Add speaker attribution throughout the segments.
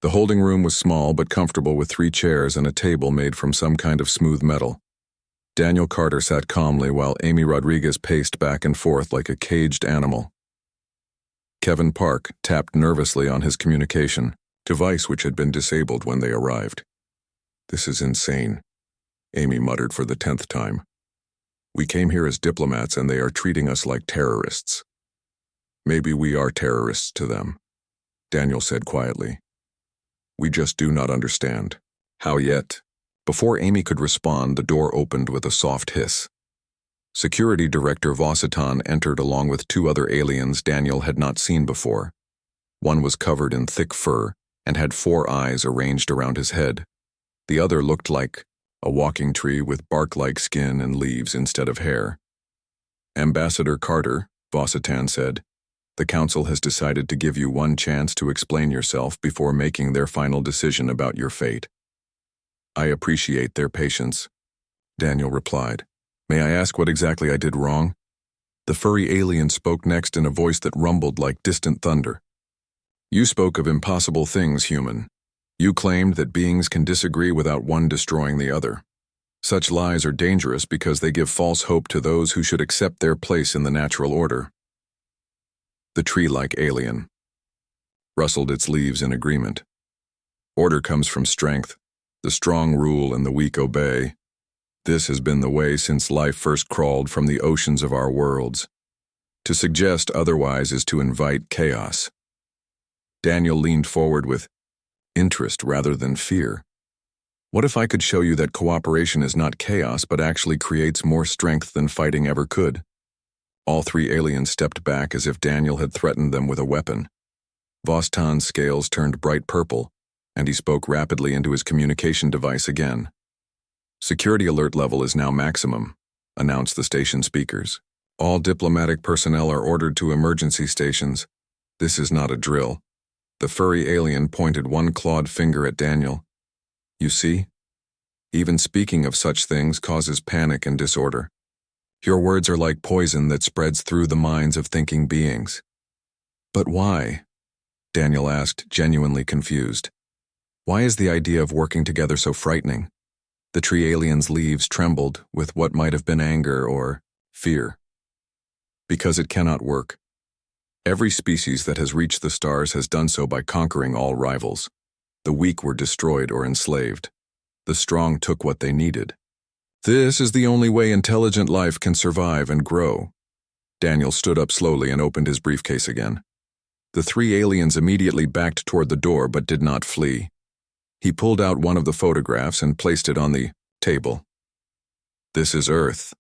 Speaker 1: The holding room was small but comfortable with 3 chairs and a table made from some kind of smooth metal. Daniel Carter sat calmly while Amy Rodriguez paced back and forth like a caged animal. Kevin Park tapped nervously on his communication device, which had been disabled when they arrived. "This is insane," Amy muttered for the 10th time. "We came here as diplomats and they are treating us like terrorists." "Maybe we are terrorists to them," Daniel said quietly. "We just do not understand. How yet?" Before Amy could respond, the door opened with a soft hiss. Security Director Vosatan entered along with 2 other aliens Daniel had not seen before. One was covered in thick fur and had 4 eyes arranged around his head. The other looked like a walking tree with bark-like skin and leaves instead of hair. "Ambassador Carter," Vosatan said, "the Council has decided to give you one chance to explain yourself before making their final decision about your fate." "I appreciate their patience," Daniel replied. "May I ask what exactly I did wrong?" The furry alien spoke next in a voice that rumbled like distant thunder. "You spoke of impossible things, human. You claimed that beings can disagree without one destroying the other. Such lies are dangerous because they give false hope to those who should accept their place in the natural order." The tree-like alien rustled its leaves in agreement. "Order comes from strength. The strong rule and the weak obey. This has been the way since life first crawled from the oceans of our worlds. To suggest otherwise is to invite chaos." Daniel leaned forward with interest rather than fear. "What if I could show you that cooperation is not chaos but actually creates more strength than fighting ever could?" All 3 aliens stepped back as if Daniel had threatened them with a weapon. Vostan's scales turned bright purple, and he spoke rapidly into his communication device again. "Security alert level is now maximum," announced the station speakers. "All diplomatic personnel are ordered to emergency stations. This is not a drill." The furry alien pointed one clawed finger at Daniel. "You see? Even speaking of such things causes panic and disorder. Your words are like poison that spreads through the minds of thinking beings." "But why?" Daniel asked, genuinely confused. "Why is the idea of working together so frightening?" The tree alien's leaves trembled with what might have been anger or fear. "Because it cannot work. Every species that has reached the stars has done so by conquering all rivals. The weak were destroyed or enslaved. The strong took what they needed. This is the only way intelligent life can survive and grow." Daniel stood up slowly and opened his briefcase again. The 3 aliens immediately backed toward the door but did not flee. He pulled out one of the photographs and placed it on the table. "This is Earth,"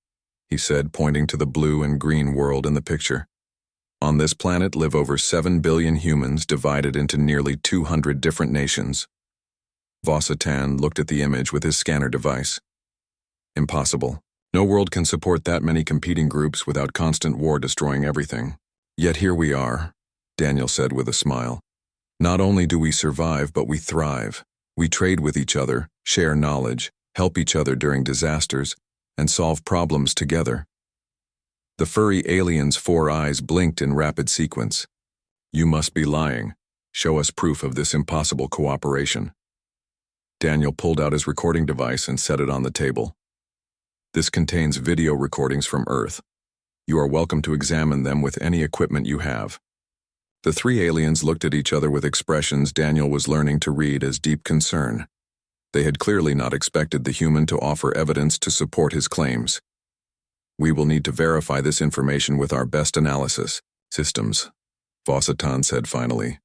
Speaker 1: he said, pointing to the blue and green world in the picture. "On this planet live over 7 billion humans divided into nearly 200 different nations." Vosatan looked at the image with his scanner device. "Impossible. No world can support that many competing groups without constant war destroying everything. Yet here we are," Daniel said with a smile. "Not only do we survive, but we thrive. We trade with each other, share knowledge, help each other during disasters, and solve problems together." The furry alien's 4 eyes blinked in rapid sequence. "You must be lying. Show us proof of this impossible cooperation." Daniel pulled out his recording device and set it on the table. "This contains video recordings from Earth. You are welcome to examine them with any equipment you have." The 3 aliens looked at each other with expressions Daniel was learning to read as deep concern. They had clearly not expected the human to offer evidence to support his claims. "We will need to verify this information with our best analysis systems," Vosatan said finally.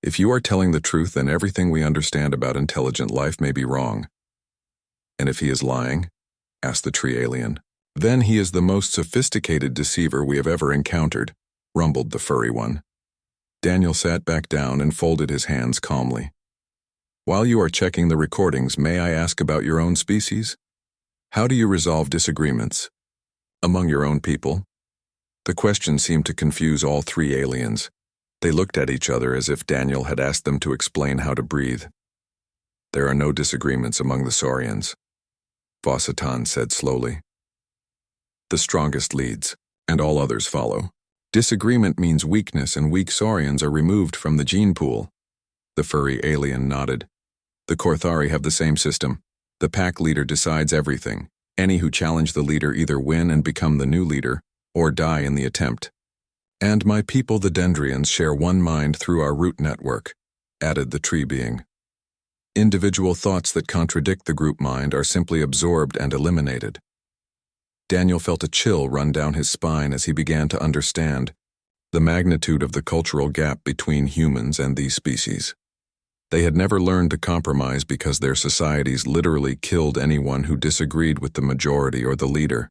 Speaker 1: "If you are telling the truth, then everything we understand about intelligent life may be wrong." "And if he is lying?" asked the tree alien. "Then he is the most sophisticated deceiver we have ever encountered," rumbled the furry one. Daniel sat back down and folded his hands calmly. "While you are checking the recordings, may I ask about your own species? How do you resolve disagreements? Among your own people?" The question seemed to confuse all 3 aliens. They looked at each other as if Daniel had asked them to explain how to breathe. "There are no disagreements among the Saurians," Vosatan said slowly. "The strongest leads, and all others follow. Disagreement means weakness, and weak Saurians are removed from the gene pool. The furry alien nodded. The Korthari have the same system. The pack leader decides everything. Any who challenge the leader either win and become the new leader, or die in the attempt. And my people, the Dendrians, share one mind through our root network, added the tree being. Individual thoughts that contradict the group mind are simply absorbed and eliminated. Daniel felt a chill run down his spine as he began to understand the magnitude of the cultural gap between humans and these species. They had never learned to compromise because their societies literally killed anyone who disagreed with the majority or the leader.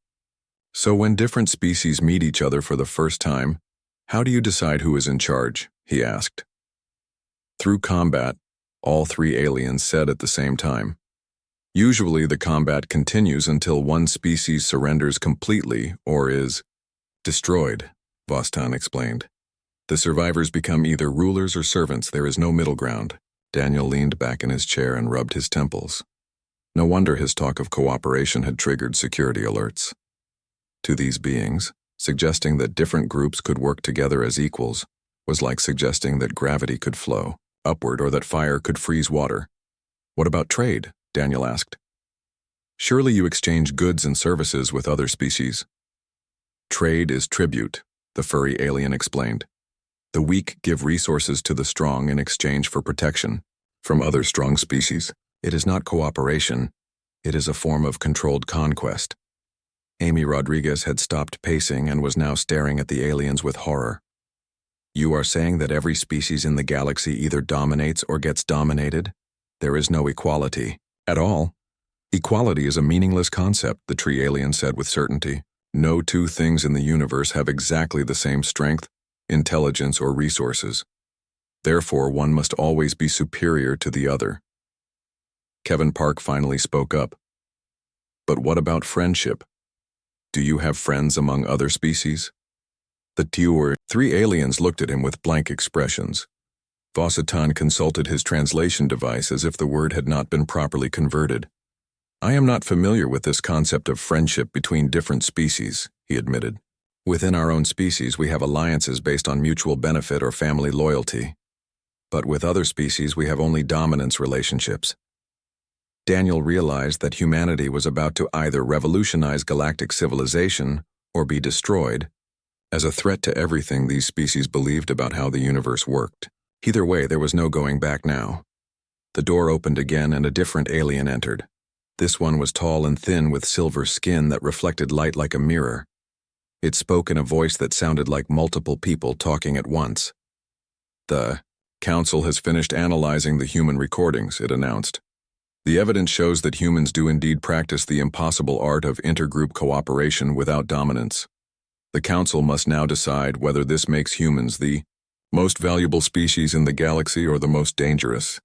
Speaker 1: So when different species meet each other for the first time, how do you decide who is in charge? He asked. Through combat, all three aliens said at the same time. Usually the combat continues until one species surrenders completely or is destroyed, Vostan explained. The survivors become either rulers or servants. There is no middle ground. Daniel leaned back in his chair and rubbed his temples. No wonder his talk of cooperation had triggered security alerts. To these beings, suggesting that different groups could work together as equals was like suggesting that gravity could flow upward or that fire could freeze water. What about trade? Daniel asked. Surely you exchange goods and services with other species. Trade is tribute, the furry alien explained. The weak give resources to the strong in exchange for protection from other strong species. It is not cooperation. It is a form of controlled conquest. Amy Rodriguez had stopped pacing and was now staring at the aliens with horror. You are saying that every species in the galaxy either dominates or gets dominated? There is no equality at all. Equality is a meaningless concept, the tree alien said with certainty. No two things in the universe have exactly the same strength, intelligence, or resources. Therefore, one must always be superior to the other. Kevin Park finally spoke up. But what about friendship? Do you have friends among other species? The three aliens looked at him with blank expressions. Vossatan consulted his translation device as if the word had not been properly converted. I am not familiar with this concept of friendship between different species, he admitted. Within our own species, we have alliances based on mutual benefit or family loyalty. But with other species, we have only dominance relationships. Daniel realized that humanity was about to either revolutionize galactic civilization or be destroyed, as a threat to everything these species believed about how the universe worked. Either way, there was no going back now. The door opened again and a different alien entered. This one was tall and thin with silver skin that reflected light like a mirror. It spoke in a voice that sounded like multiple people talking at once. The council has finished analyzing the human recordings, it announced. The evidence shows that humans do indeed practice the impossible art of intergroup cooperation without dominance. The council must now decide whether this makes humans the most valuable species in the galaxy or the most dangerous.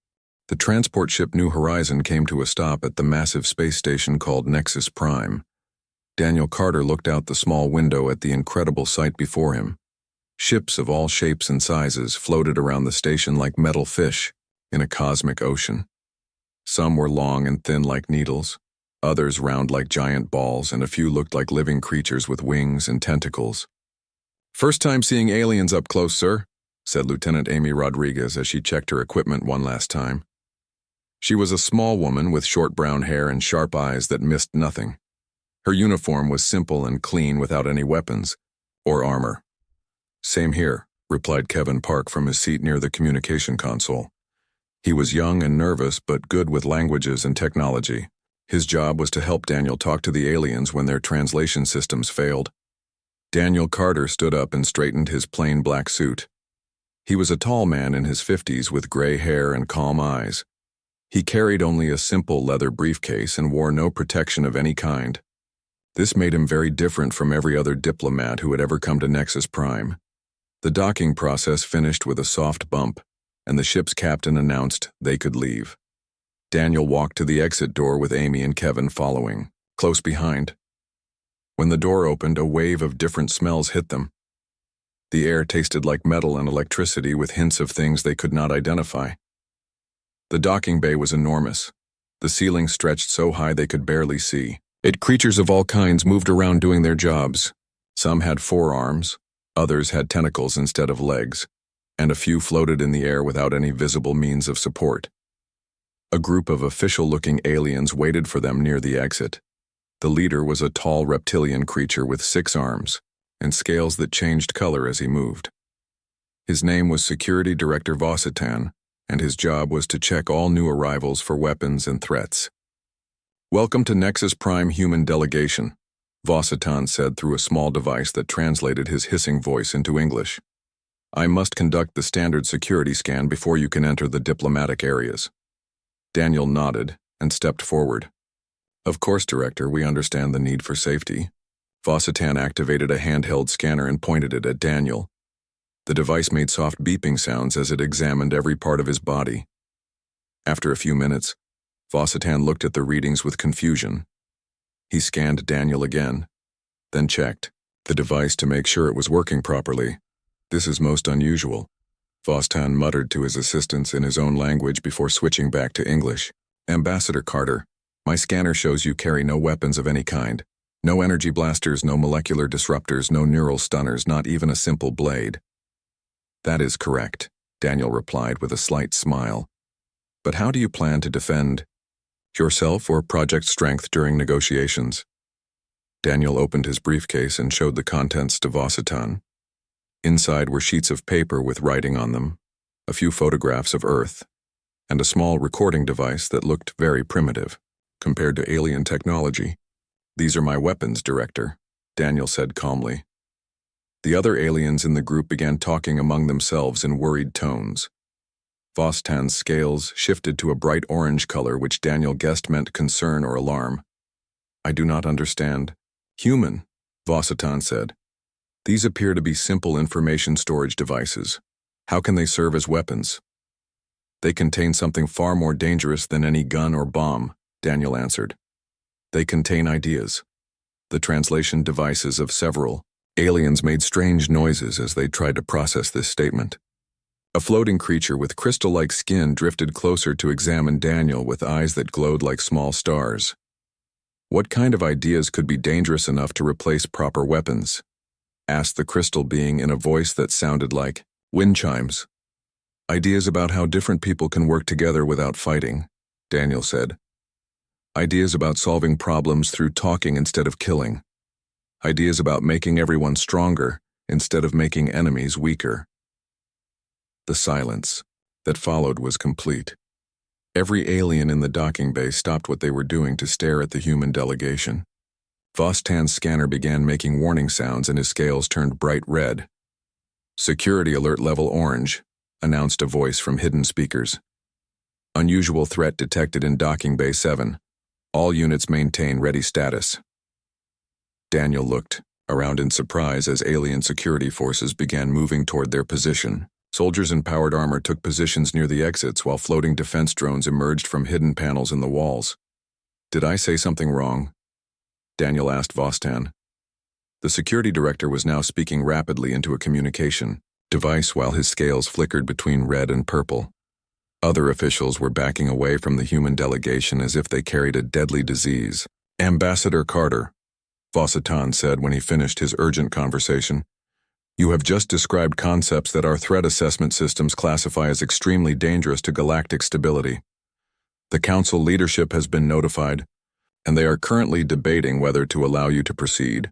Speaker 1: The transport ship New Horizon came to a stop at the massive space station called Nexus Prime. Daniel Carter looked out the small window at the incredible sight before him. Ships of all shapes and sizes floated around the station like metal fish in a cosmic ocean. Some were long and thin like needles, others round like giant balls, and a few looked like living creatures with wings and tentacles. First time seeing aliens up close, sir, said Lieutenant Amy Rodriguez as she checked her equipment one last time. She was a small woman with short brown hair and sharp eyes that missed nothing. Her uniform was simple and clean without any weapons or armor. Same here, replied Kevin Park from his seat near the communication console. He was young and nervous but good with languages and technology. His job was to help Daniel talk to the aliens when their translation systems failed. Daniel Carter stood up and straightened his plain black suit. He was a tall man in his 50s with gray hair and calm eyes. He carried only a simple leather briefcase and wore no protection of any kind. This made him very different from every other diplomat who had ever come to Nexus Prime. The docking process finished with a soft bump, and the ship's captain announced they could leave. Daniel walked to the exit door with Amy and Kevin following, close behind. When the door opened, a wave of different smells hit them. The air tasted like metal and electricity with hints of things they could not identify. The docking bay was enormous. The ceiling stretched so high they could barely see. Creatures of all kinds moved around doing their jobs. Some had 4 arms, others had tentacles instead of legs, and a few floated in the air without any visible means of support. A group of official-looking aliens waited for them near the exit. The leader was a tall reptilian creature with 6 arms and scales that changed color as he moved. His name was Security Director Vositan, and his job was to check all new arrivals for weapons and threats. "Welcome to Nexus Prime Human Delegation," Vositan said through a small device that translated his hissing voice into English. "I must conduct the standard security scan before you can enter the diplomatic areas." Daniel nodded and stepped forward. "Of course, Director, we understand the need for safety." Vositan activated a handheld scanner and pointed it at Daniel. The device made soft beeping sounds as it examined every part of his body. After a few minutes, Vositan looked at the readings with confusion. He scanned Daniel again, then checked the device to make sure it was working properly. "This is most unusual," Vositan muttered to his assistants in his own language before switching back to English. "Ambassador Carter, my scanner shows you carry no weapons of any kind. No energy blasters, no molecular disruptors, no neural stunners, not even a simple blade." "That is correct," Daniel replied with a slight smile. "But how do you plan to defend yourself or Project Strength during negotiations?" Daniel opened his briefcase and showed the contents to Vositan. Inside were sheets of paper with writing on them, a few photographs of Earth, and a small recording device that looked very primitive compared to alien technology. "These are my weapons, Director," Daniel said calmly. The other aliens in the group began talking among themselves in worried tones. Vositan's scales shifted to a bright orange color which Daniel guessed meant concern or alarm. "I do not understand." "Human," Vositan said. "These appear to be simple information storage devices. How can they serve as weapons?" "They contain something far more dangerous than any gun or bomb," Daniel answered. "They contain ideas." The translation devices of several aliens made strange noises as they tried to process this statement. A floating creature with crystal-like skin drifted closer to examine Daniel with eyes that glowed like small stars. "What kind of ideas could be dangerous enough to replace proper weapons?" asked the crystal being in a voice that sounded like wind chimes. "Ideas about how different people can work together without fighting," Daniel said. "Ideas about solving problems through talking instead of killing. Ideas about making everyone stronger instead of making enemies weaker." The silence that followed was complete. Every alien in the docking bay stopped what they were doing to stare at the human delegation. Vositan's scanner began making warning sounds and his scales turned bright red. "Security alert level orange," announced a voice from hidden speakers. "Unusual threat detected in docking bay 7. All units maintain ready status." Daniel looked around in surprise as alien security forces began moving toward their position. Soldiers in powered armor took positions near the exits while floating defense drones emerged from hidden panels in the walls. "Did I say something wrong?" Daniel asked Vositan. The security director was now speaking rapidly into a communication device while his scales flickered between red and purple. Other officials were backing away from the human delegation as if they carried a deadly disease. "Ambassador Carter," Vositan said when he finished his urgent conversation, "you have just described concepts that our threat assessment systems classify as extremely dangerous to galactic stability. The Council leadership has been notified, and they are currently debating whether to allow you to proceed,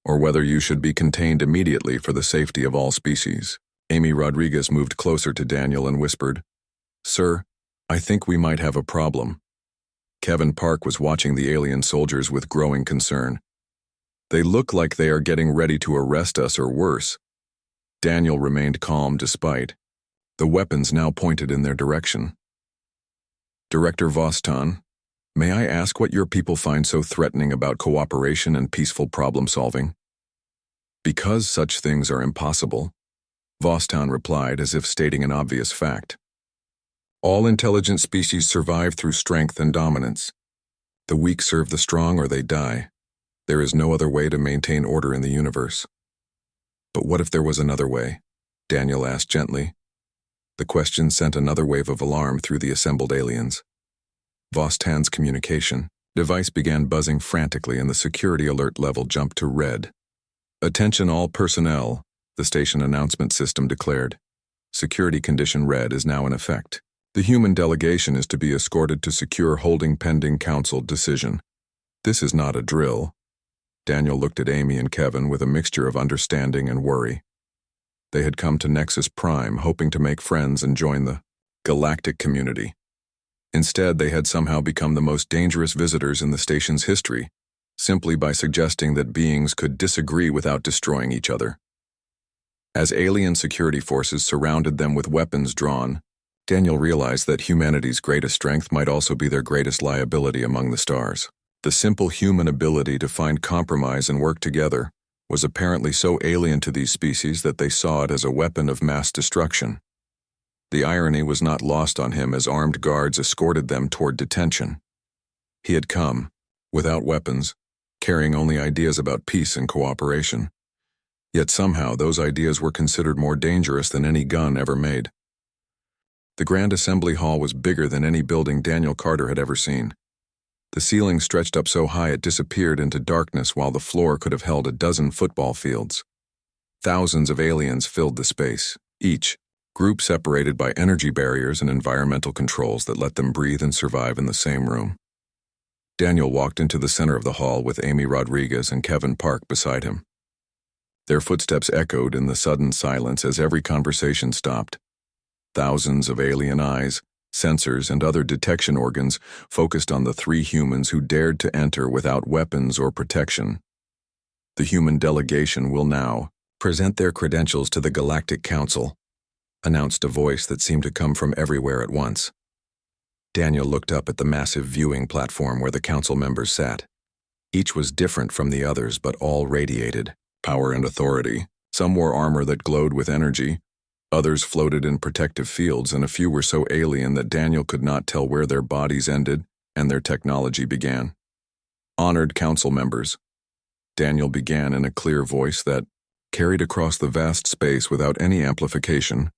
Speaker 1: or whether you should be contained immediately for the safety of all species." Amy Rodriguez moved closer to Daniel and whispered, "Sir, I think we might have a problem." Kevin Park was watching the alien soldiers with growing concern. "They look like they are getting ready to arrest us or worse." Daniel remained calm despite the weapons now pointed in their direction. "Director Vositan, may I ask what your people find so threatening about cooperation and peaceful problem-solving?" "Because such things are impossible," Vositan replied as if stating an obvious fact. "All intelligent species survive through strength and dominance. The weak serve the strong or they die. There is no other way to maintain order in the universe." "But what if there was another way?" Daniel asked gently. The question sent another wave of alarm through the assembled aliens. Vositan's communication device began buzzing frantically and the security alert level jumped to red. "Attention all personnel," the station announcement system declared. Security Condition Red is now in effect. The human delegation is to be escorted to secure holding pending council decision. This is not a drill. Daniel looked at Amy and Kevin with a mixture of understanding and worry. They had come to Nexus Prime hoping to make friends and join the galactic community. Instead, they had somehow become the most dangerous visitors in the station's history, simply by suggesting that beings could disagree without destroying each other. As alien security forces surrounded them with weapons drawn, Daniel realized that humanity's greatest strength might also be their greatest liability among the stars. The simple human ability to find compromise and work together was apparently so alien to these species that they saw it as a weapon of mass destruction. The irony was not lost on him as armed guards escorted them toward detention. He had come, without weapons, carrying only ideas about peace and cooperation. Yet somehow those ideas were considered more dangerous than any gun ever made. The Grand Assembly Hall was bigger than any building Daniel Carter had ever seen. The ceiling stretched up so high it disappeared into darkness while the floor could have held a dozen football fields. Thousands of aliens filled the space, each group separated by energy barriers and environmental controls that let them breathe and survive in the same room. Daniel walked into the center of the hall with Amy Rodriguez and Kevin Park beside him. Their footsteps echoed in the sudden silence as every conversation stopped. Thousands of alien eyes, sensors, and other detection organs focused on the three humans who dared to enter without weapons or protection. The human delegation will now present their credentials to the Galactic Council, announced a voice that seemed to come from everywhere at once. Daniel looked up at the massive viewing platform where the council members sat. Each was different from the others, but all radiated power and authority. Some wore armor that glowed with energy. Others floated in protective fields, and a few were so alien that Daniel could not tell where their bodies ended and their technology began. Honored council members, Daniel began in a clear voice that carried across the vast space without any amplification.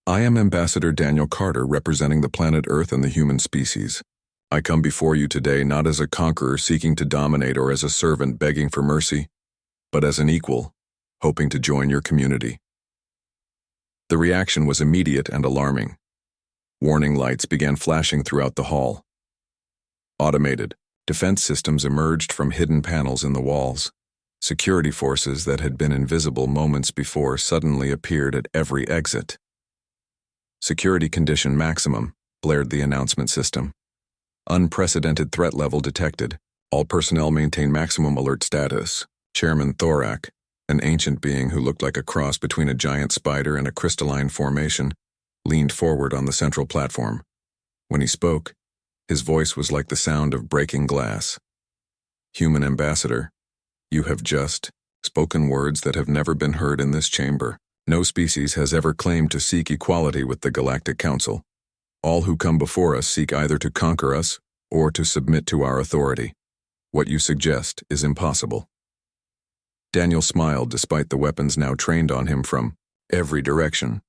Speaker 1: I am Ambassador Daniel Carter, representing the planet Earth and the human species. I come before you today not as a conqueror seeking to dominate or as a servant begging for mercy, but as an equal, hoping to join your community. The reaction was immediate and alarming. Warning lights began flashing throughout the hall. Automated defense systems emerged from hidden panels in the walls. Security forces that had been invisible moments before suddenly appeared at every exit. Security Condition Maximum, blared the announcement system. Unprecedented threat level detected. All personnel maintain maximum alert status. Chairman Thorak, an ancient being who looked like a cross between a giant spider and a crystalline formation, leaned forward on the central platform. When he spoke, his voice was like the sound of breaking glass. Human Ambassador, you have just spoken words that have never been heard in this chamber. No species has ever claimed to seek equality with the Galactic Council. All who come before us seek either to conquer us or to submit to our authority. What you suggest is impossible. Daniel smiled despite the weapons now trained on him from every direction.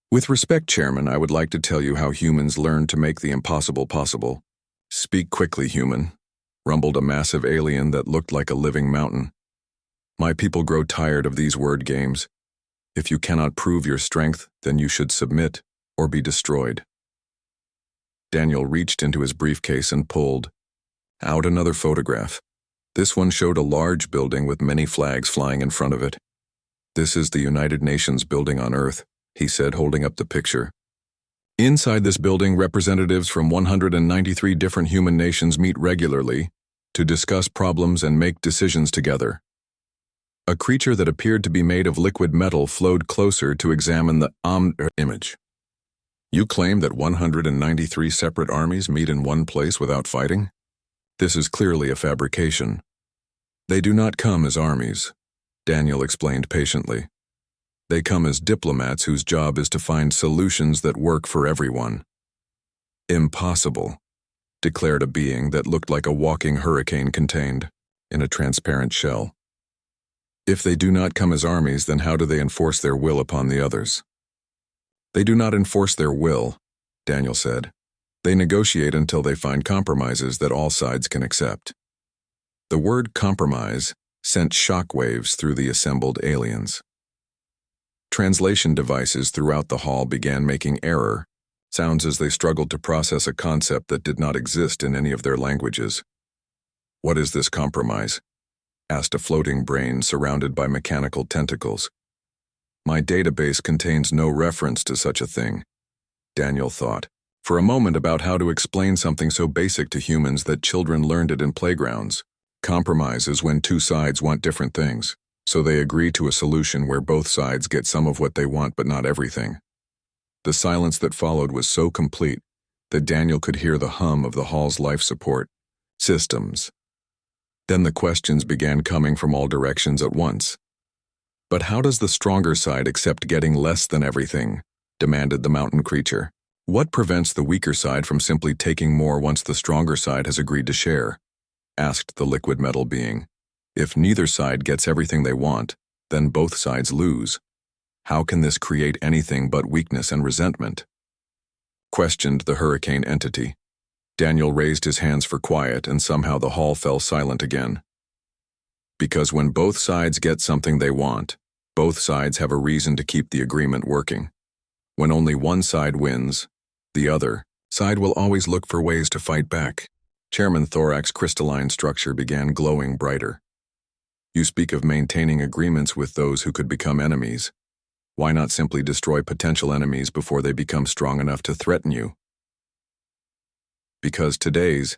Speaker 1: With respect, Chairman, I would like to tell you how humans learned to make the impossible possible. Speak quickly, human, rumbled a massive alien that looked like a living mountain. My people grow tired of these word games. If you cannot prove your strength, then you should submit or be destroyed. Daniel reached into his briefcase and pulled out another photograph. This one showed a large building with many flags flying in front of it. This is the United Nations building on Earth, he said, holding up the picture. Inside this building, representatives from 193 different human nations meet regularly to discuss problems and make decisions together. A creature that appeared to be made of liquid metal flowed closer to examine the image. You claim that 193 separate armies meet in one place without fighting? This is clearly a fabrication. They do not come as armies, Daniel explained patiently. They come as diplomats whose job is to find solutions that work for everyone. Impossible, declared a being that looked like a walking hurricane contained in a transparent shell. If they do not come as armies, then how do they enforce their will upon the others? They do not enforce their will, Daniel said. They negotiate until they find compromises that all sides can accept. The word compromise sent shockwaves through the assembled aliens. Translation devices throughout the hall began making error sounds as they struggled to process a concept that did not exist in any of their languages. "What is this compromise?" asked a floating brain surrounded by mechanical tentacles. "My database contains no reference to such a thing," Daniel thought for a moment about how to explain something so basic to humans that children learned it in playgrounds. Compromise is when two sides want different things, so they agree to a solution where both sides get some of what they want but not everything. The silence that followed was so complete that Daniel could hear the hum of the hall's life support systems. Then the questions began coming from all directions at once. "But how does the stronger side accept getting less than everything?" demanded the mountain creature. "What prevents the weaker side from simply taking more once the stronger side has agreed to share?" asked the liquid metal being. "If neither side gets everything they want, then both sides lose. How can this create anything but weakness and resentment?" questioned the hurricane entity. Daniel raised his hands for quiet, and somehow the hall fell silent again. "Because when both sides get something they want, both sides have a reason to keep the agreement working. When only one side wins, the other side will always look for ways to fight back." Chairman Thorak's crystalline structure began glowing brighter. "You speak of maintaining agreements with those who could become enemies. Why not simply destroy potential enemies before they become strong enough to threaten you?" "Because today's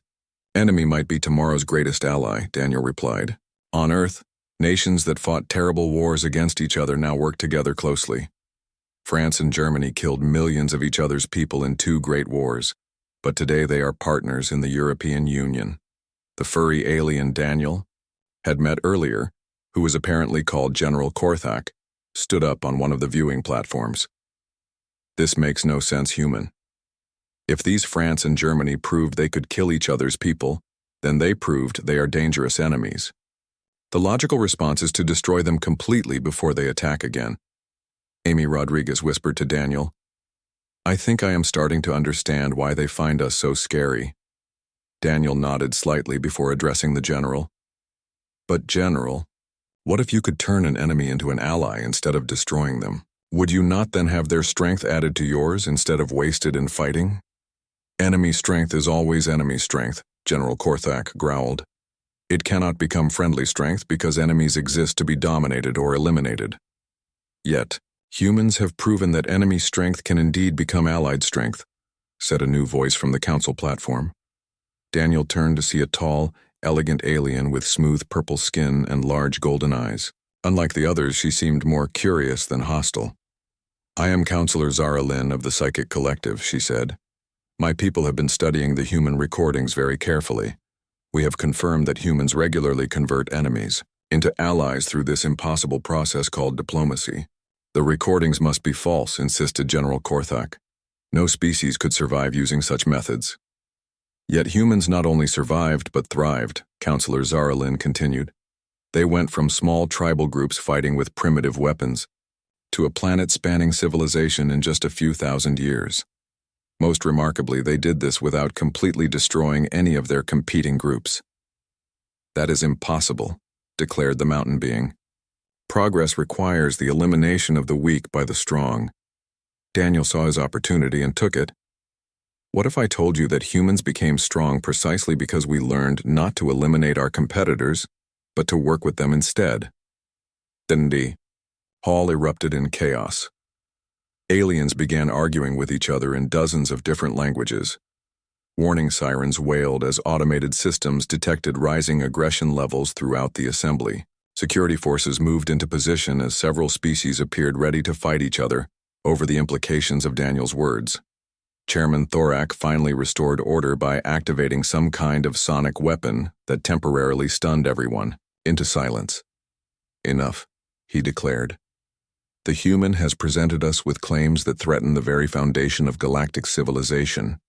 Speaker 1: enemy might be tomorrow's greatest ally," Daniel replied. "On Earth, nations that fought terrible wars against each other now work together closely. France and Germany killed millions of each other's people in two great wars, but today they are partners in the European Union." The furry alien Daniel had met earlier, who was apparently called General Korthak, stood up on one of the viewing platforms. "This makes no sense, human. If these France and Germany proved they could kill each other's people, then they proved they are dangerous enemies. The logical response is to destroy them completely before they attack again." Amy Rodriguez whispered to Daniel. "I think I am starting to understand why they find us so scary." Daniel nodded slightly before addressing the general. "But General, what if you could turn an enemy into an ally instead of destroying them? Would you not then have their strength added to yours instead of wasted in fighting?" "Enemy strength is always enemy strength," General Korthak growled. "It cannot become friendly strength because enemies exist to be dominated or eliminated. Yet, humans have proven that enemy strength can indeed become allied strength," said a new voice from the council platform. Daniel turned to see a tall, elegant alien with smooth purple skin and large golden eyes. Unlike the others, she seemed more curious than hostile. "I am Counselor Zara Lynn of the Psychic Collective," she said. "My people have been studying the human recordings very carefully. We have confirmed that humans regularly convert enemies into allies through this impossible process called diplomacy." "The recordings must be false," insisted General Korthak. "No species could survive using such methods." "Yet humans not only survived but thrived," Counselor Zara Lynn continued. "They went from small tribal groups fighting with primitive weapons to a planet-spanning civilization in just a few thousand years. Most remarkably, they did this without completely destroying any of their competing groups." "That is impossible," declared the mountain being. "Progress requires the elimination of the weak by the strong." Daniel saw his opportunity and took it. "What if I told you that humans became strong precisely because we learned not to eliminate our competitors, but to work with them instead?" The hall erupted in chaos. Aliens began arguing with each other in dozens of different languages. Warning sirens wailed as automated systems detected rising aggression levels throughout the assembly. Security forces moved into position as several species appeared ready to fight each other over the implications of Daniel's words. Chairman Thorak finally restored order by activating some kind of sonic weapon that temporarily stunned everyone into silence. "Enough," he declared. "The human has presented us with claims that threaten the very foundation of galactic civilization.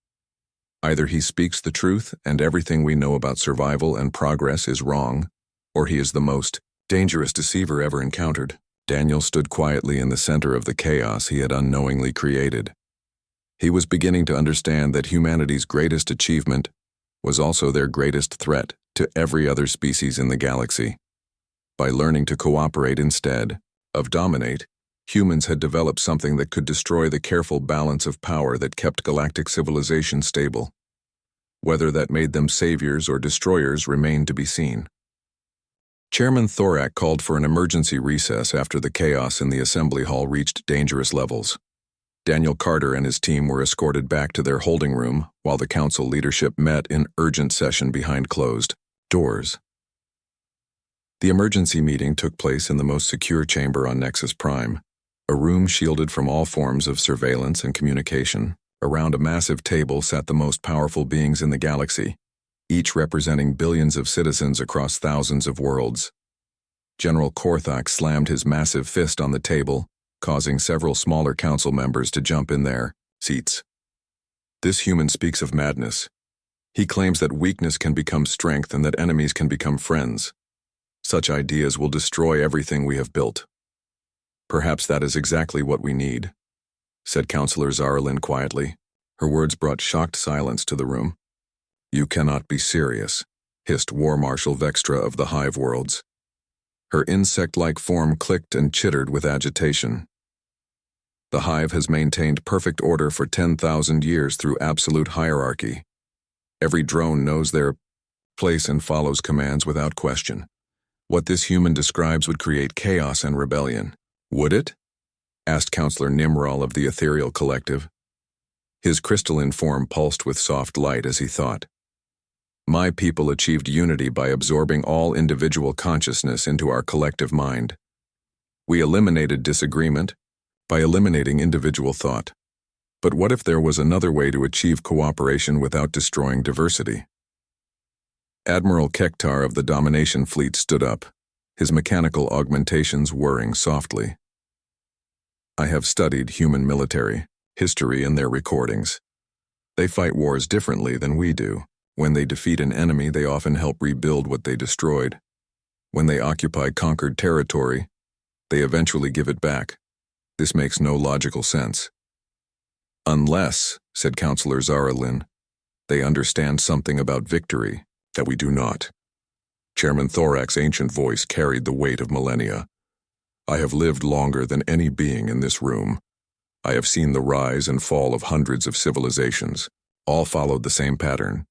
Speaker 1: Either he speaks the truth and everything we know about survival and progress is wrong, or he is the most dangerous deceiver ever encountered." Daniel stood quietly in the center of the chaos he had unknowingly created. He was beginning to understand that humanity's greatest achievement was also their greatest threat to every other species in the galaxy. By learning to cooperate instead of dominate, Humans had developed something that could destroy the careful balance of power that kept galactic civilization stable. Whether that made them saviors or destroyers remained to be seen. Chairman Thorak called for an emergency recess after the chaos in the assembly hall reached dangerous levels. Daniel Carter and his team were escorted back to their holding room while the council leadership met in urgent session behind closed doors. The emergency meeting took place in the most secure chamber on Nexus Prime, a room shielded from all forms of surveillance and communication. Around a massive table sat the most powerful beings in the galaxy, each representing billions of citizens across thousands of worlds. General Korthak slammed his massive fist on the table, causing several smaller council members to jump in their seats. This human speaks of madness. He claims that weakness can become strength and that enemies can become friends. Such ideas will destroy everything we have built. Perhaps that is exactly what we need, said Councillor Zaralin quietly. Her words brought shocked silence to the room. You cannot be serious, hissed War Marshal Vextra of the Hive Worlds. Her insect-like form clicked and chittered with agitation. The Hive has maintained perfect order for 10,000 years through absolute hierarchy. Every drone knows their place and follows commands without question. What this human describes would create chaos and rebellion. Would it? Asked Councillor Nimral of the Ethereal Collective. His crystalline form pulsed with soft light as he thought. My people achieved unity by absorbing all individual consciousness into our collective mind. We eliminated disagreement by eliminating individual thought. But what if there was another way to achieve cooperation without destroying diversity? Admiral Kektar of the Domination Fleet stood up, his mechanical augmentations whirring softly. I have studied human military history and their recordings. They fight wars differently than we do. When they defeat an enemy, they often help rebuild what they destroyed. When they occupy conquered territory, they eventually give it back. This makes no logical sense. Unless, said Councillor Zaralin, they understand something about victory that we do not. Chairman Thorak's ancient voice carried the weight of millennia. I have lived longer than any being in this room. I have seen the rise and fall of hundreds of civilizations. All followed the same pattern.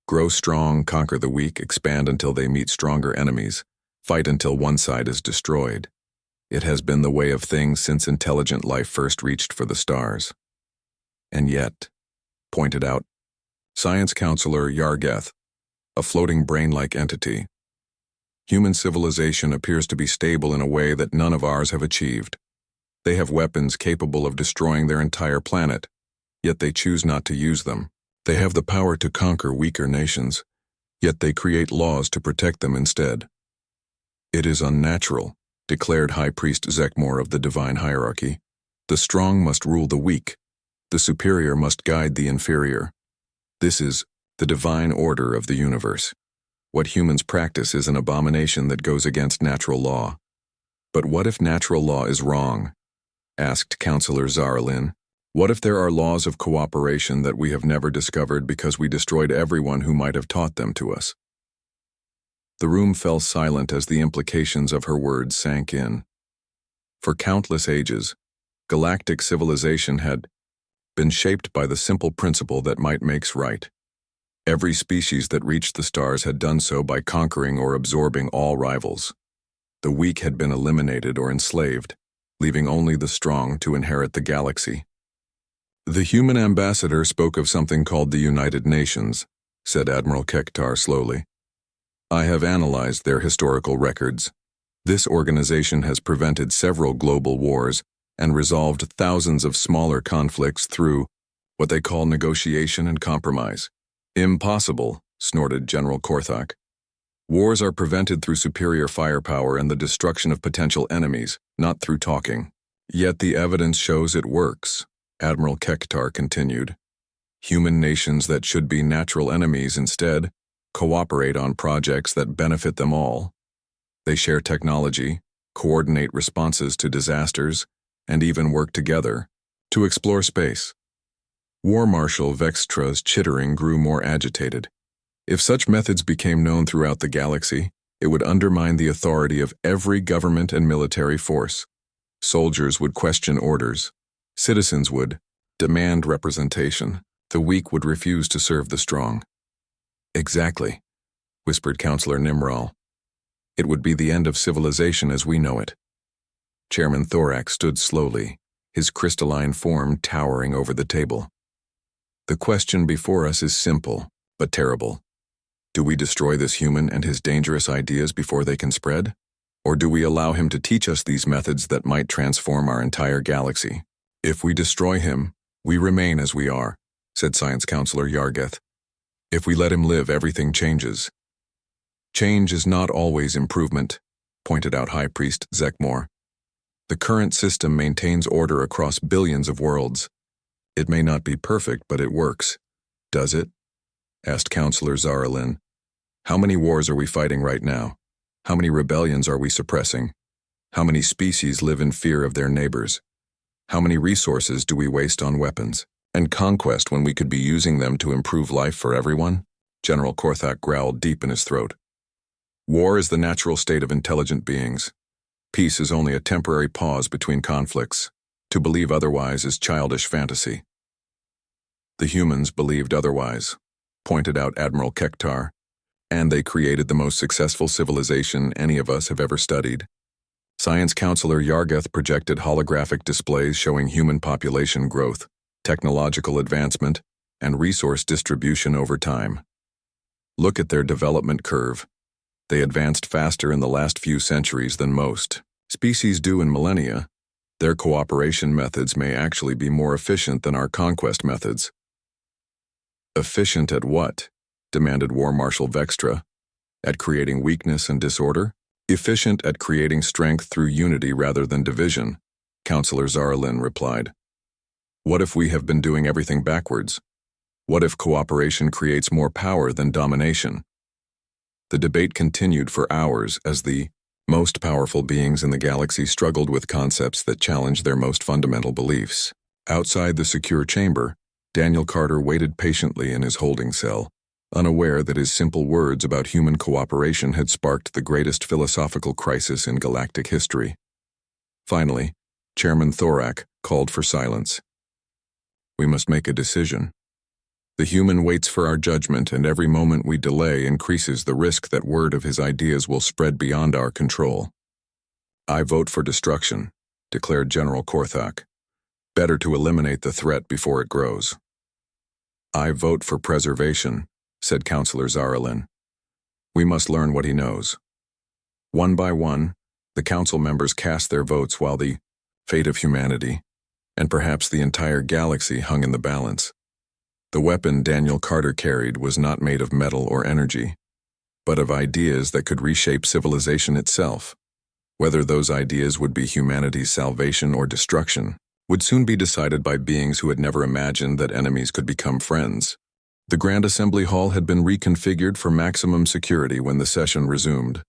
Speaker 1: Grow strong, conquer the weak, expand until they meet stronger enemies, fight until one side is destroyed. It has been the way of things since intelligent life first reached for the stars. And yet, pointed out Science Counselor Yargeth, a floating brain-like entity, human civilization appears to be stable in a way that none of ours have achieved. They have weapons capable of destroying their entire planet, yet they choose not to use them. They have the power to conquer weaker nations, yet they create laws to protect them instead. It is unnatural, declared High Priest Zekmor of the Divine Hierarchy. The strong must rule the weak. The superior must guide the inferior. This is the divine order of the universe. What humans practice is an abomination that goes against natural law. But what if natural law is wrong? Asked Councillor Zaralin. What if there are laws of cooperation that we have never discovered because we destroyed everyone who might have taught them to us? The room fell silent as the implications of her words sank in. For countless ages, galactic civilization had been shaped by the simple principle that might makes right. Every species that reached the stars had done so by conquering or absorbing all rivals. The weak had been eliminated or enslaved, leaving only the strong to inherit the galaxy. The human ambassador spoke of something called the United Nations, said Admiral Kektar slowly. I have analyzed their historical records. This organization has prevented several global wars and resolved thousands of smaller conflicts through what they call negotiation and compromise. Impossible, snorted General Korthak. Wars are prevented through superior firepower and the destruction of potential enemies, not through talking. Yet the evidence shows it works, Admiral Kektar continued. Human nations that should be natural enemies instead cooperate on projects that benefit them all. They share technology, coordinate responses to disasters, and even work together to explore space. War Marshal Vextra's chittering grew more agitated. If such methods became known throughout the galaxy, it would undermine the authority of every government and military force. Soldiers would question orders. Citizens would demand representation. The weak would refuse to serve the strong. Exactly, whispered Counselor Nimral. It would be the end of civilization as we know it. Chairman Thorak stood slowly, his crystalline form towering over the table. The question before us is simple, but terrible. Do we destroy this human and his dangerous ideas before they can spread? Or do we allow him to teach us these methods that might transform our entire galaxy? If we destroy him, we remain as we are, said Science Counselor Yargeth. If we let him live, everything changes. Change is not always improvement, pointed out High Priest Zekmor. The current system maintains order across billions of worlds. It may not be perfect, but it works. Does it? Asked Counselor Zaralin. How many wars are we fighting right now? How many rebellions are we suppressing? How many species live in fear of their neighbors? How many resources do we waste on weapons and conquest when we could be using them to improve life for everyone? General Korthak growled deep in his throat. War is the natural state of intelligent beings. Peace is only a temporary pause between conflicts. To believe otherwise is childish fantasy. The humans believed otherwise, pointed out Admiral Kektar, and they created the most successful civilization any of us have ever studied. Science Counselor Yargeth projected holographic displays showing human population growth, technological advancement, and resource distribution over time. Look at their development curve. They advanced faster in the last few centuries than most species do in millennia. Their cooperation methods may actually be more efficient than our conquest methods. Efficient at what? Demanded War Marshal Vextra. At creating weakness and disorder? Efficient at creating strength through unity rather than division, Counselor Zaralin replied. What if we have been doing everything backwards? What if cooperation creates more power than domination? The debate continued for hours as the most powerful beings in the galaxy struggled with concepts that challenged their most fundamental beliefs. Outside the secure chamber, Daniel Carter waited patiently in his holding cell, unaware that his simple words about human cooperation had sparked the greatest philosophical crisis in galactic history. Finally, Chairman Thorak called for silence. We must make a decision. The human waits for our judgment, and every moment we delay increases the risk that word of his ideas will spread beyond our control. I vote for destruction, declared General Korthak. Better to eliminate the threat before it grows. I vote for preservation, said Counselor Zaralin. We must learn what he knows. One by one, the council members cast their votes while the fate of humanity, and perhaps the entire galaxy, hung in the balance. The weapon Daniel Carter carried was not made of metal or energy, but of ideas that could reshape civilization itself. Whether those ideas would be humanity's salvation or destruction would soon be decided by beings who had never imagined that enemies could become friends. The Grand Assembly Hall had been reconfigured for maximum security when the session resumed.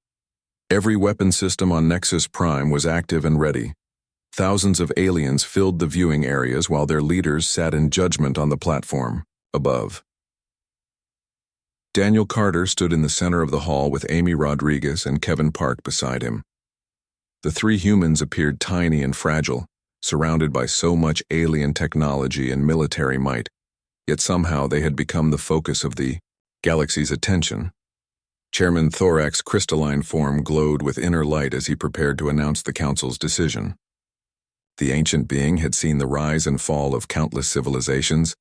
Speaker 1: Every weapon system on Nexus Prime was active and ready. Thousands of aliens filled the viewing areas while their leaders sat in judgment on the platform above. Daniel Carter stood in the center of the hall with Amy Rodriguez and Kevin Park beside him. The three humans appeared tiny and fragile, surrounded by so much alien technology and military might, yet somehow they had become the focus of the galaxy's attention. Chairman Thorak's crystalline form glowed with inner light as he prepared to announce the council's decision. The ancient being had seen the rise and fall of countless civilizations,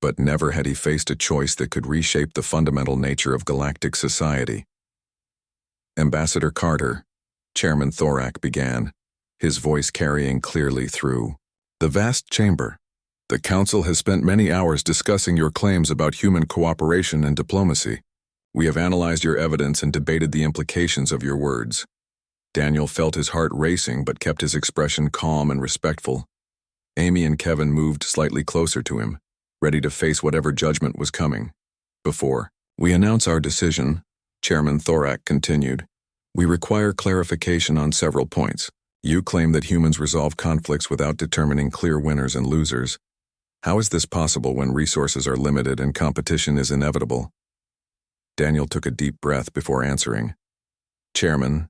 Speaker 1: but never had he faced a choice that could reshape the fundamental nature of galactic society. Ambassador Carter, Chairman Thorak began, his voice carrying clearly through the vast chamber. The Council has spent many hours discussing your claims about human cooperation and diplomacy. We have analyzed your evidence and debated the implications of your words. Daniel felt his heart racing but kept his expression calm and respectful. Amy and Kevin moved slightly closer to him, ready to face whatever judgment was coming. Before we announce our decision, Chairman Thorak continued, we require clarification on several points. You claim that humans resolve conflicts without determining clear winners and losers. How is this possible when resources are limited and competition is inevitable? Daniel took a deep breath before answering. Chairman,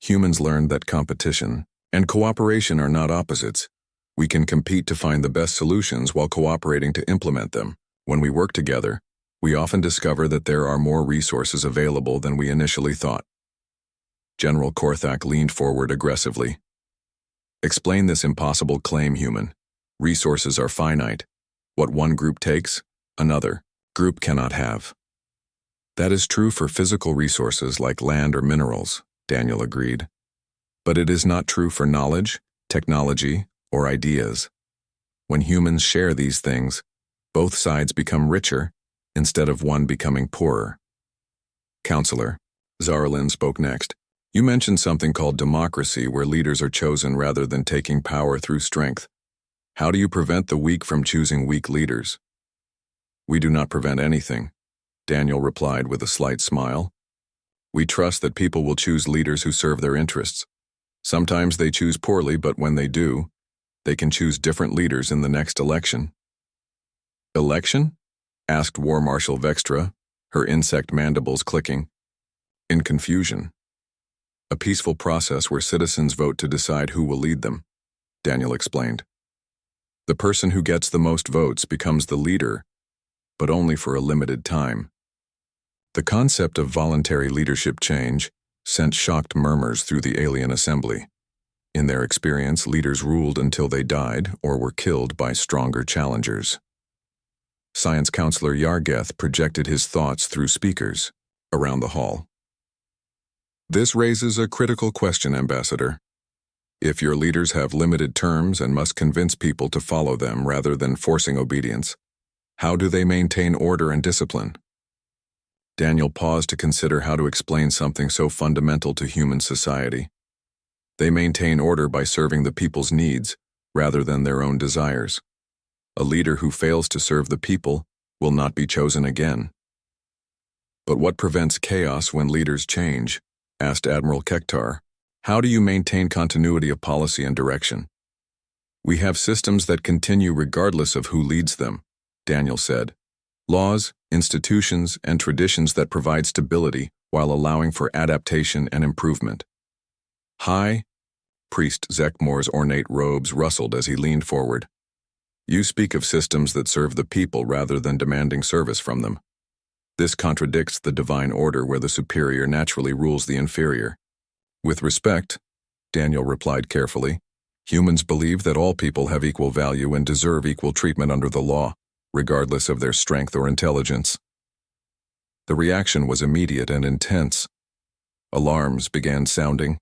Speaker 1: humans learned that competition and cooperation are not opposites. We can compete to find the best solutions while cooperating to implement them. When we work together, we often discover that there are more resources available than we initially thought. General Korthak leaned forward aggressively. Explain this impossible claim, human. Resources are finite. What one group takes, another group cannot have. That is true for physical resources like land or minerals, Daniel agreed. But it is not true for knowledge, technology, or ideas. When humans share these things, both sides become richer instead of one becoming poorer. Counselor, Zarlin spoke next. You mentioned something called democracy, where leaders are chosen rather than taking power through strength. How do you prevent the weak from choosing weak leaders? We do not prevent anything, Daniel replied with a slight smile. We trust that people will choose leaders who serve their interests. Sometimes they choose poorly, but when they do, they can choose different leaders in the next election. Election? Asked War Marshal Vextra, her insect mandibles clicking. In confusion. A peaceful process where citizens vote to decide who will lead them, Daniel explained. The person who gets the most votes becomes the leader, but only for a limited time. The concept of voluntary leadership change sent shocked murmurs through the alien assembly. In their experience, leaders ruled until they died or were killed by stronger challengers. Science Counselor Yargeth projected his thoughts through speakers around the hall. This raises a critical question, Ambassador. If your leaders have limited terms and must convince people to follow them rather than forcing obedience, how do they maintain order and discipline? Daniel paused to consider how to explain something so fundamental to human society. They maintain order by serving the people's needs rather than their own desires. A leader who fails to serve the people will not be chosen again. But what prevents chaos when leaders change? Asked Admiral Kektar. How do you maintain continuity of policy and direction? We have systems that continue regardless of who leads them, Daniel said. Laws, institutions, and traditions that provide stability while allowing for adaptation and improvement. High Priest Zekmor's ornate robes rustled as he leaned forward. You speak of systems that serve the people rather than demanding service from them. This contradicts the divine order where the superior naturally rules the inferior. With respect, Daniel replied carefully, humans believe that all people have equal value and deserve equal treatment under the law, regardless of their strength or intelligence. The reaction was immediate and intense. Alarms began sounding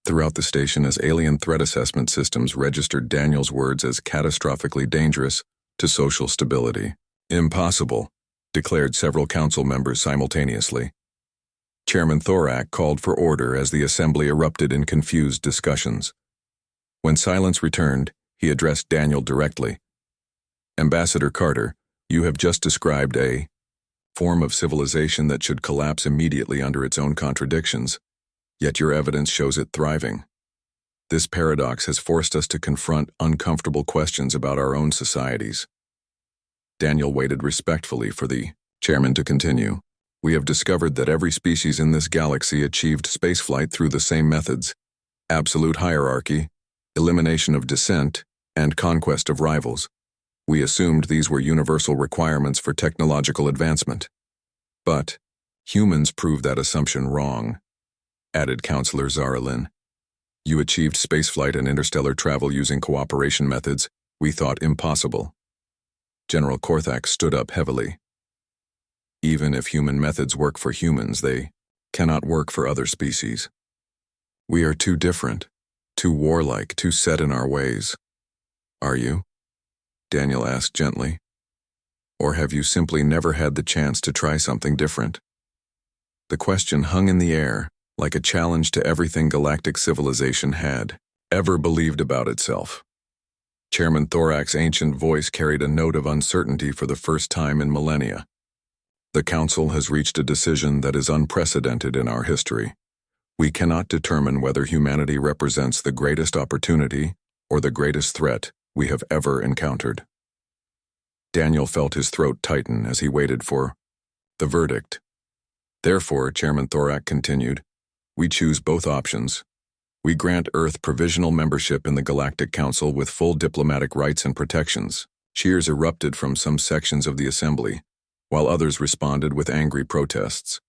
Speaker 1: throughout the station as alien threat assessment systems registered Daniel's words as catastrophically dangerous to social stability. Impossible, declared several council members simultaneously. Chairman Thorak called for order as the assembly erupted in confused discussions. When silence returned, he addressed Daniel directly. Ambassador Carter, you have just described a form of civilization that should collapse immediately under its own contradictions, yet your evidence shows it thriving. This paradox has forced us to confront uncomfortable questions about our own societies. Daniel waited respectfully for the chairman to continue. We have discovered that every species in this galaxy achieved spaceflight through the same methods: absolute hierarchy, elimination of dissent, and conquest of rivals. We assumed these were universal requirements for technological advancement. But humans proved that assumption wrong, added Counselor Zaralin. You achieved spaceflight and interstellar travel using cooperation methods we thought impossible. General Korthak stood up heavily. Even if human methods work for humans, they cannot work for other species. We are too different, too warlike, too set in our ways. Are you? Daniel asked gently. Or have you simply never had the chance to try something different? The question hung in the air, like a challenge to everything galactic civilization had ever believed about itself. Chairman Thorak's ancient voice carried a note of uncertainty for the first time in millennia. The Council has reached a decision that is unprecedented in our history. We cannot determine whether humanity represents the greatest opportunity or the greatest threat we have ever encountered. Daniel felt his throat tighten as he waited for the verdict. Therefore, Chairman Thorak continued, we choose both options. We grant Earth provisional membership in the Galactic Council with full diplomatic rights and protections. Cheers erupted from some sections of the assembly, while others responded with angry protests.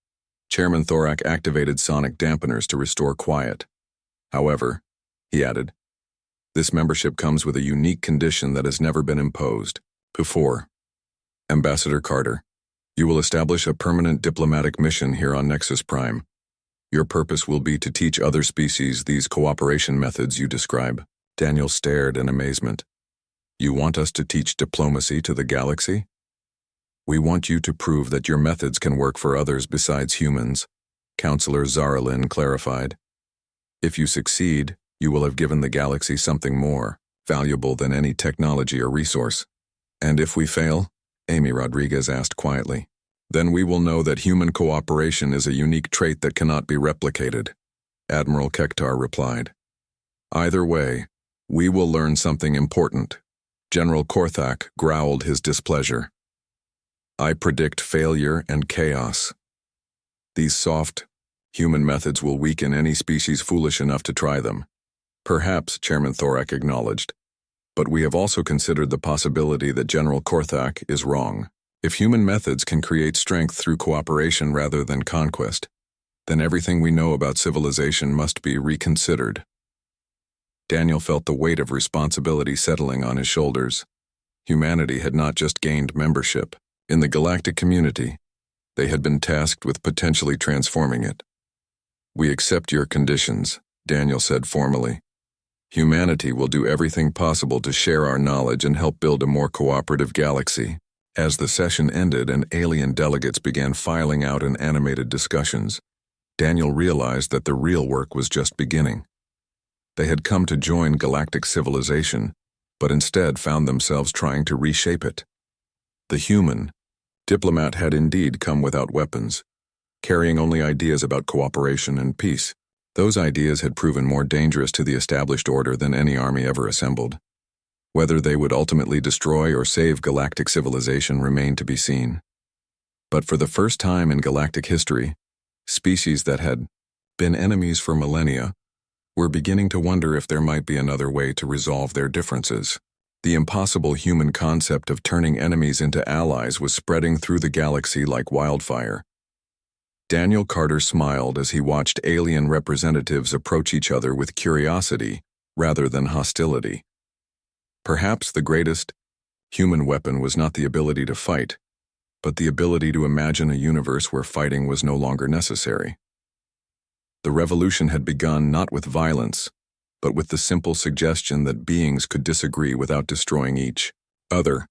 Speaker 1: Chairman Thorak activated sonic dampeners to restore quiet. However, he added, this membership comes with a unique condition that has never been imposed before. Ambassador Carter, you will establish a permanent diplomatic mission here on Nexus Prime. Your purpose will be to teach other species these cooperation methods you describe. Daniel stared in amazement. You want us to teach diplomacy to the galaxy? We want you to prove that your methods can work for others besides humans, Counselor Zaralin clarified. If you succeed, you will have given the galaxy something more valuable than any technology or resource. And if we fail? Amy Rodriguez asked quietly. Then we will know that human cooperation is a unique trait that cannot be replicated, Admiral Kektar replied. Either way, we will learn something important. General Korthak growled his displeasure. I predict failure and chaos. These soft, human methods will weaken any species foolish enough to try them. Perhaps, Chairman Thorak acknowledged. But we have also considered the possibility that General Korthak is wrong. If human methods can create strength through cooperation rather than conquest, then everything we know about civilization must be reconsidered. Daniel felt the weight of responsibility settling on his shoulders. Humanity had not just gained membership in the galactic community, they had been tasked with potentially transforming it. We accept your conditions, Daniel said formally. Humanity will do everything possible to share our knowledge and help build a more cooperative galaxy. As the session ended and alien delegates began filing out in animated discussions, Daniel realized that the real work was just beginning. They had come to join galactic civilization, but instead found themselves trying to reshape it. The human, Diplomat had indeed come without weapons, carrying only ideas about cooperation and peace. Those ideas had proven more dangerous to the established order than any army ever assembled. Whether they would ultimately destroy or save galactic civilization remained to be seen. But for the first time in galactic history, species that had been enemies for millennia were beginning to wonder if there might be another way to resolve their differences. The impossible human concept of turning enemies into allies was spreading through the galaxy like wildfire. Daniel Carter smiled as he watched alien representatives approach each other with curiosity rather than hostility. Perhaps the greatest human weapon was not the ability to fight, but the ability to imagine a universe where fighting was no longer necessary. The revolution had begun not with violence, but with the simple suggestion that beings could disagree without destroying each other.